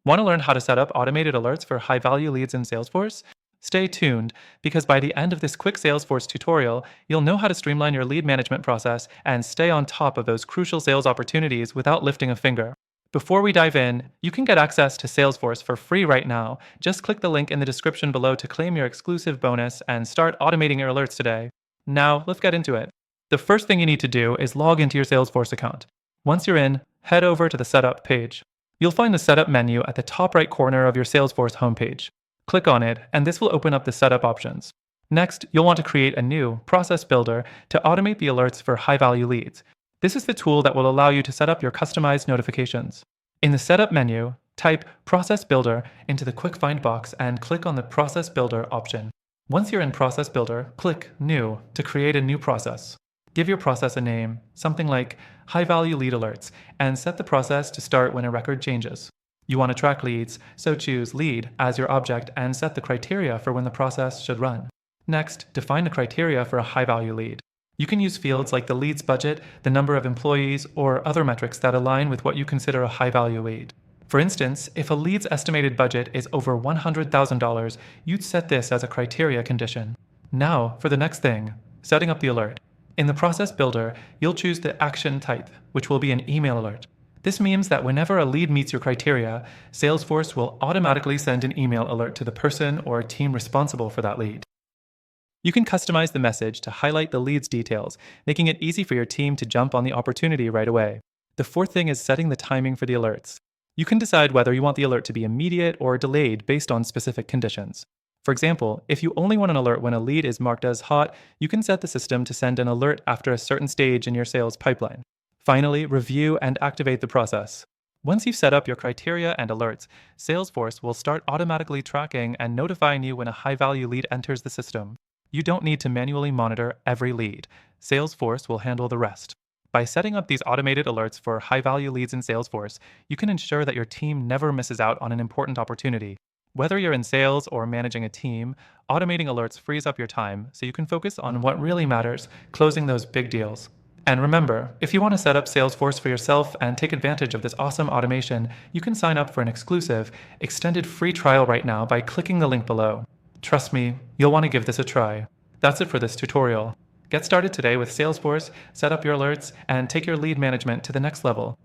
Want to learn how to set up automated alerts for high-value leads in Salesforce? Stay tuned, because by the end of this quick Salesforce tutorial, you'll know how to streamline your lead management process and stay on top of those crucial sales opportunities without lifting a finger. Before we dive in, you can get access to Salesforce for free right now. Just click the link in the description below to claim your exclusive bonus and start automating your alerts today. Now, let's get into it. The first thing you need to do is log into your Salesforce account. Once you're in, head over to the Setup page. You'll find the Setup menu at the top right corner of your Salesforce homepage. Click on it, and this will open up the setup options. Next, you'll want to create a new Process Builder to automate the alerts for high-value leads. This is the tool that will allow you to set up your customized notifications. In the Setup menu, type Process Builder into the Quick Find box and click on the Process Builder option. Once you're in Process Builder, click New to create a new process. Give your process a name, something like High-Value Lead Alerts, and set the process to start when a record changes. You want to track leads, so choose Lead as your object and set the criteria for when the process should run. Next, define the criteria for a high-value lead. You can use fields like the lead's budget, the number of employees, or other metrics that align with what you consider a high-value lead. For instance, if a lead's estimated budget is over $100,000, you'd set this as a criteria condition. Now, for the next thing, setting up the alert. In the Process Builder, you'll choose the action type, which will be an email alert. This means that whenever a lead meets your criteria, Salesforce will automatically send an email alert to the person or team responsible for that lead. You can customize the message to highlight the lead's details, making it easy for your team to jump on the opportunity right away. The fourth thing is setting the timing for the alerts. You can decide whether you want the alert to be immediate or delayed based on specific conditions. For example, if you only want an alert when a lead is marked as hot, you can set the system to send an alert after a certain stage in your sales pipeline. Finally, review and activate the process. Once you've set up your criteria and alerts, Salesforce will start automatically tracking and notifying you when a high-value lead enters the system. You don't need to manually monitor every lead. Salesforce will handle the rest. By setting up these automated alerts for high-value leads in Salesforce, you can ensure that your team never misses out on an important opportunity. Whether you're in sales or managing a team, automating alerts frees up your time so you can focus on what really matters, closing those big deals. And remember, if you want to set up Salesforce for yourself and take advantage of this awesome automation, you can sign up for an exclusive, extended free trial right now by clicking the link below. Trust me, you'll want to give this a try. That's it for this tutorial. Get started today with Salesforce, set up your alerts, and take your lead management to the next level.